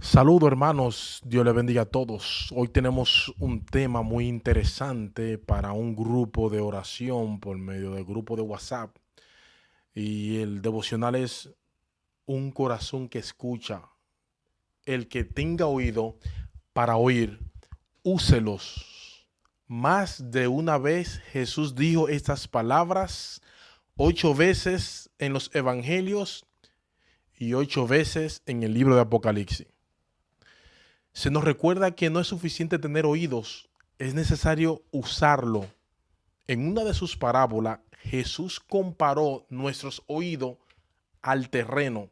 Saludos hermanos, Dios les bendiga a todos. Hoy tenemos un tema muy interesante para un grupo de oración por medio del grupo de WhatsApp. Y el devocional es un corazón que escucha. El que tenga oído para oír, úselos. Más de una vez Jesús dijo estas palabras, 8 veces en los evangelios y 8 veces en el libro de Apocalipsis. Se nos recuerda que no es suficiente tener oídos, es necesario usarlo. En una de sus parábolas, Jesús comparó nuestros oídos al terreno.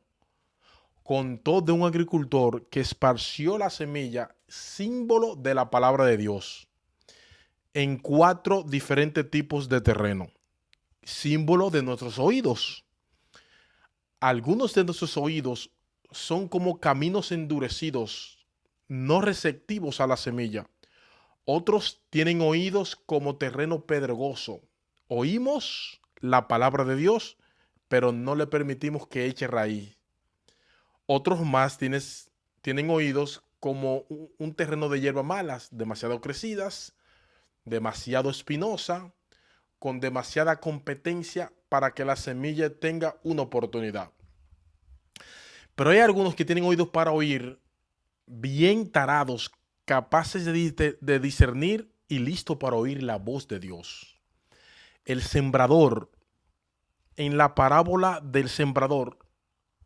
Contó de un agricultor que esparció la semilla, símbolo de la palabra de Dios, en 4 diferentes tipos de terreno, símbolo de nuestros oídos. Algunos de nuestros oídos son como caminos endurecidos, no receptivos a la semilla. Otros tienen oídos como terreno pedregoso. Oímos la palabra de Dios, pero no le permitimos que eche raíz. Otros más tienen oídos como un terreno de hierba malas, demasiado crecidas, demasiado espinosa, con demasiada competencia para que la semilla tenga una oportunidad. Pero hay algunos que tienen oídos para oír, bien tarados, capaces de discernir y listos para oír la voz de Dios. El sembrador, en la parábola del sembrador,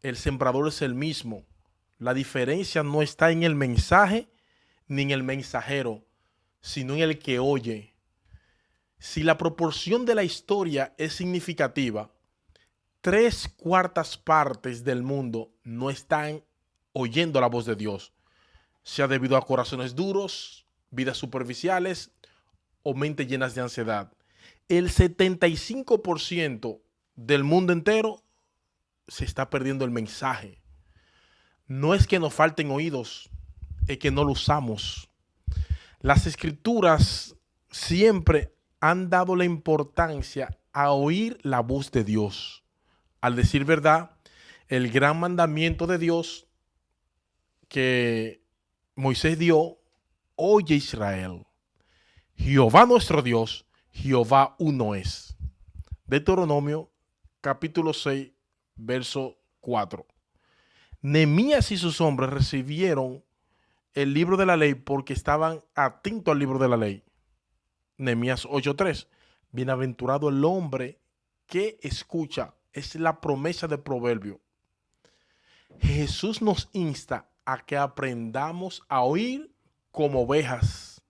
el sembrador es el mismo. La diferencia no está en el mensaje ni en el mensajero, sino en el que oye. Si la proporción de la historia es significativa, 3/4 partes del mundo no están oyendo la voz de Dios, sea debido a corazones duros, vidas superficiales o mentes llenas de ansiedad. El 75% del mundo entero se está perdiendo el mensaje. No es que nos falten oídos, es que no lo usamos. Las escrituras siempre han dado la importancia a oír la voz de Dios. Al decir verdad, el gran mandamiento de Dios que Moisés dio: oye Israel, Jehová nuestro Dios, Jehová uno es. Deuteronomio capítulo 6, verso 4. Nehemías y sus hombres recibieron el libro de la ley porque estaban atentos al libro de la ley. Nehemías 8:3. Bienaventurado el hombre que escucha. Es la promesa del proverbio. Jesús nos insta a que aprendamos a oír como ovejas.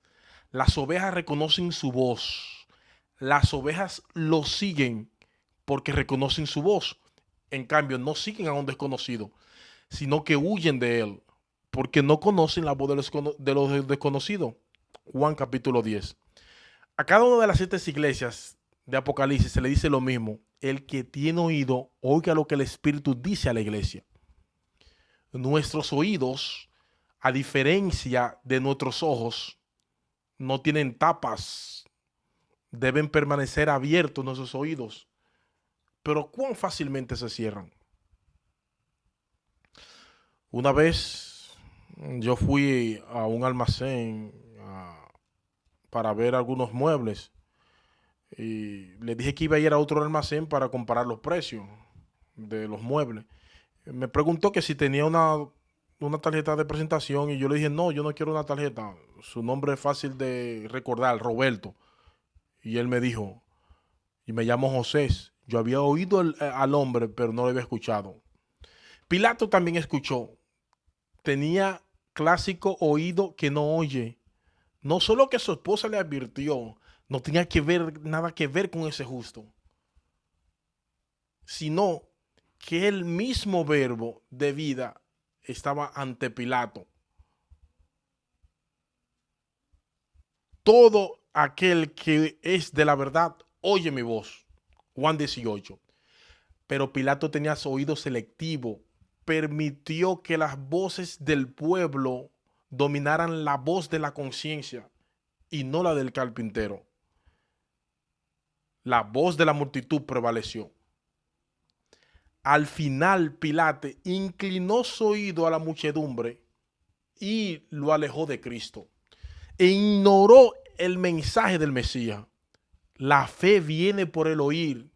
Las ovejas reconocen su voz. Las ovejas lo siguen porque reconocen su voz. En cambio, no siguen a un desconocido, sino que huyen de él porque no conocen la voz de los desconocidos. Juan capítulo 10. A cada una de las 7 iglesias de Apocalipsis se le dice lo mismo. El que tiene oído, oiga lo que el Espíritu dice a la iglesia. Nuestros oídos, a diferencia de nuestros ojos, no tienen tapas. Deben permanecer abiertos nuestros oídos. Pero ¿cuán fácilmente se cierran? Una vez yo fui a un almacén para ver algunos muebles y le dije que iba a ir a otro almacén para comparar los precios de los muebles. Me preguntó que si tenía una tarjeta de presentación y yo le dije, no, yo no quiero una tarjeta. Su nombre es fácil de recordar, Roberto. Y él me dijo, y me llamo José. Yo había oído al hombre, pero no lo había escuchado. Pilato también escuchó. Tenía clásico oído que no oye. No solo que su esposa le advirtió, no tenía que ver nada que ver con ese justo, sino que el mismo verbo de vida estaba ante Pilato. Todo aquel que es de la verdad oye mi voz. Juan 18. Pero Pilato tenía su oído selectivo, permitió que las voces del pueblo dominaran la voz de la conciencia y no la del carpintero. La voz de la multitud prevaleció. Al final Pilato inclinó su oído a la muchedumbre y lo alejó de Cristo e ignoró el mensaje del Mesías. La fe viene por el oír,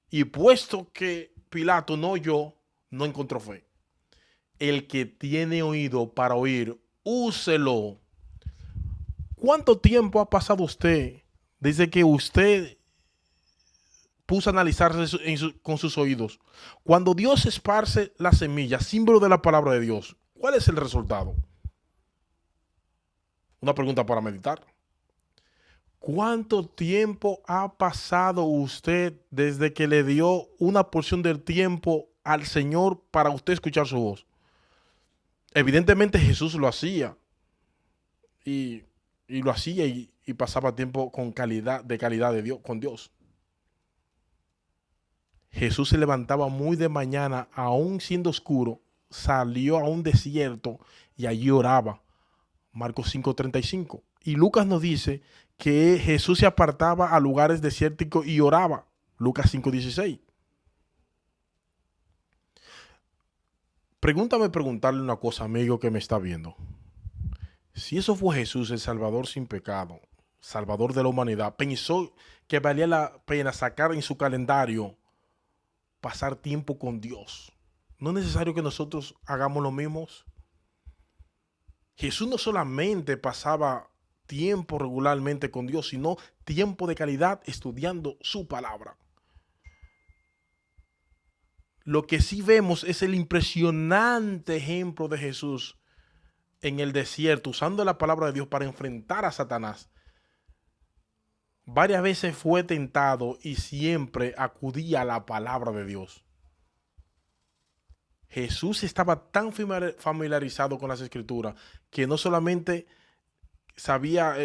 y puesto que Pilato no oyó, no encontró fe. El que tiene oído para oír, úselo. ¿Cuánto tiempo ha pasado usted desde que usted puso a analizarse con sus oídos? Cuando Dios esparce la semilla, símbolo de la palabra de Dios, ¿cuál es el resultado? Una pregunta para meditar. ¿Cuánto tiempo ha pasado usted desde que le dio una porción del tiempo al Señor para usted escuchar su voz? Evidentemente Jesús lo hacía y, lo hacía y pasaba tiempo con calidad de Dios, con Dios. Jesús se levantaba muy de mañana, aún siendo oscuro, salió a un desierto y allí oraba. Marcos 5:35. Y Lucas nos dice que Jesús se apartaba a lugares desérticos y oraba. Lucas 5:16. Preguntarle una cosa, amigo que me está viendo. Si eso fue Jesús, el Salvador sin pecado, Salvador de la humanidad, pensó que valía la pena sacar en su calendario pasar tiempo con Dios. ¿No es necesario que nosotros hagamos lo mismo? Jesús no solamente pasaba tiempo regularmente con Dios, sino tiempo de calidad estudiando su palabra. Lo que sí vemos es el impresionante ejemplo de Jesús en el desierto, usando la palabra de Dios para enfrentar a Satanás. Varias veces fue tentado y siempre acudía a la palabra de Dios. Jesús estaba tan familiarizado con las escrituras que no solamente sabía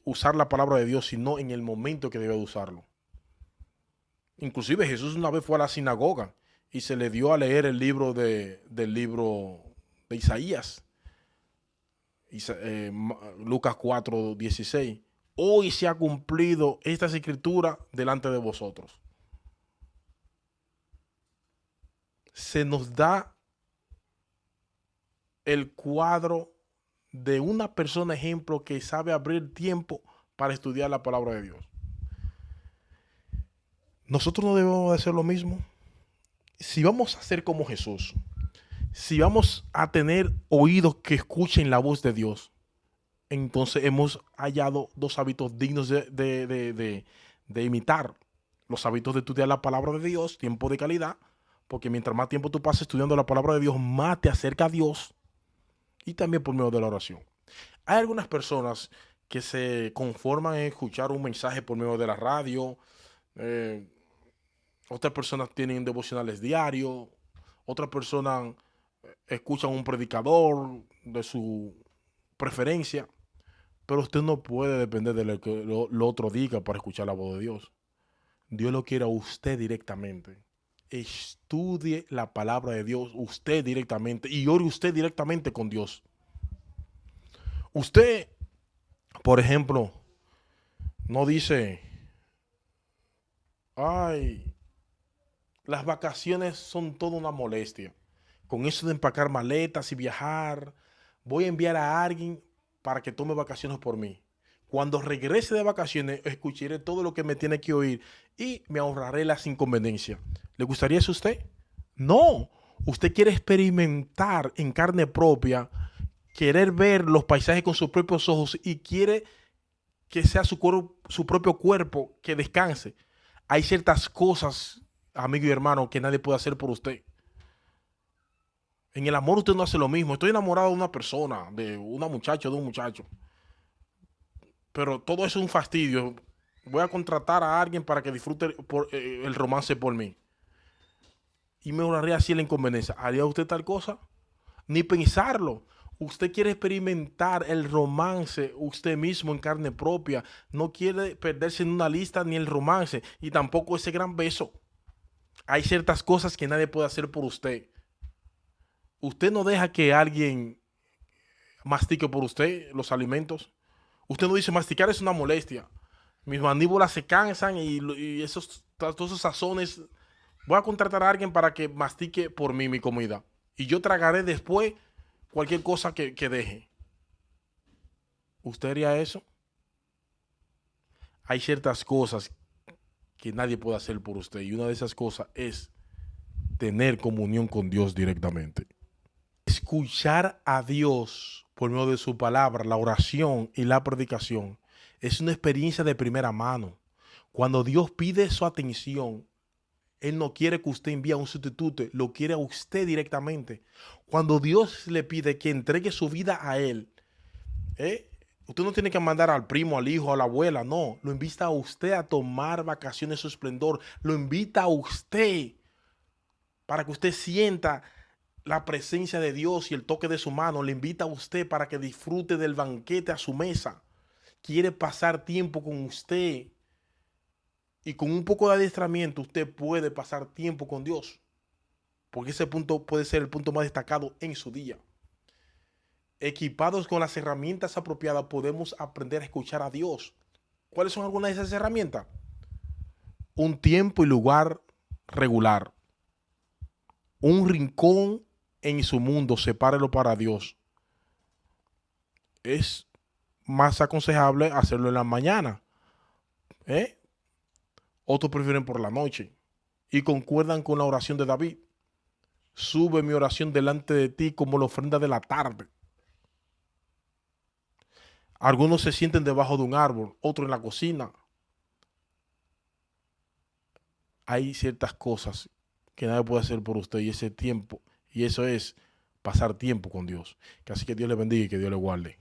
usar la palabra de Dios, sino en el momento que debía de usarlo. Inclusive Jesús una vez fue a la sinagoga y se le dio a leer el libro del libro de Isaías. Lucas 4:16. Hoy se ha cumplido esta escritura delante de vosotros. Se nos da el cuadro de una persona ejemplo que sabe abrir tiempo para estudiar la palabra de Dios. Nosotros no debemos de hacer lo mismo. Si vamos a ser como Jesús, si vamos a tener oídos que escuchen la voz de Dios, entonces hemos hallado dos hábitos dignos de imitar. Los hábitos de estudiar la palabra de Dios, tiempo de calidad, porque mientras más tiempo tú pases estudiando la palabra de Dios, más te acerca a Dios, y también por medio de la oración. Hay algunas personas que se conforman en escuchar un mensaje por medio de la radio. Otras personas tienen devocionales diarios. Otras personas escuchan un predicador de su preferencia. Pero usted no puede depender de lo que lo otro diga para escuchar la voz de Dios. Dios lo quiere a usted directamente. Estudie la palabra de Dios usted directamente y ore usted directamente con Dios. Usted, por ejemplo, no dice, ay, las vacaciones son toda una molestia. Con eso de empacar maletas y viajar, voy a enviar a alguien para que tome vacaciones por mí. Cuando regrese de vacaciones, escucharé todo lo que me tiene que oír y me ahorraré las inconveniencias. ¿Le gustaría eso a usted? No. Usted quiere experimentar en carne propia, querer ver los paisajes con sus propios ojos y quiere que sea su propio cuerpo que descanse. Hay ciertas cosas, amigo y hermano, que nadie puede hacer por usted. En el amor usted no hace lo mismo. Estoy enamorado de una persona, de una muchacha, de un muchacho. Pero todo eso es un fastidio. Voy a contratar a alguien para que disfrute el romance por mí. Y me ahorraría así la inconveniencia. ¿Haría usted tal cosa? Ni pensarlo. Usted quiere experimentar el romance usted mismo en carne propia. No quiere perderse en una lista ni el romance. Y tampoco ese gran beso. Hay ciertas cosas que nadie puede hacer por usted. Usted no deja que alguien mastique por usted los alimentos. Usted no dice, masticar es una molestia. Mis mandíbulas se cansan y todos esos sazones. Voy a contratar a alguien para que mastique por mí mi comida. Y yo tragaré después cualquier cosa que deje. ¿Usted haría eso? Hay ciertas cosas que nadie puede hacer por usted y una de esas cosas es tener comunión con Dios directamente. Escuchar a Dios por medio de su palabra, la oración y la predicación es una experiencia de primera mano. Cuando Dios pide su atención, Él no quiere que usted envíe a un sustituto, lo quiere a usted directamente. Cuando Dios le pide que entregue su vida a Él, usted no tiene que mandar al primo, al hijo, a la abuela, no. Lo invita a usted a tomar vacaciones de su esplendor. Lo invita a usted para que usted sienta la presencia de Dios y el toque de su mano. Le invita a usted para que disfrute del banquete a su mesa. Quiere pasar tiempo con usted. Y con un poco de adiestramiento usted puede pasar tiempo con Dios. Porque ese punto puede ser el punto más destacado en su día. Equipados con las herramientas apropiadas podemos aprender a escuchar a Dios. ¿Cuáles son algunas de esas herramientas? Un tiempo y lugar regular. Un rincón en su mundo, sepárelo para Dios. Es más aconsejable hacerlo en la mañana. Otros prefieren por la noche. Y concuerdan con la oración de David. Sube mi oración delante de ti como la ofrenda de la tarde. Algunos se sienten debajo de un árbol, otros en la cocina. Hay ciertas cosas que nadie puede hacer por usted y ese tiempo, y eso es pasar tiempo con Dios. Así que Dios le bendiga y que Dios le guarde.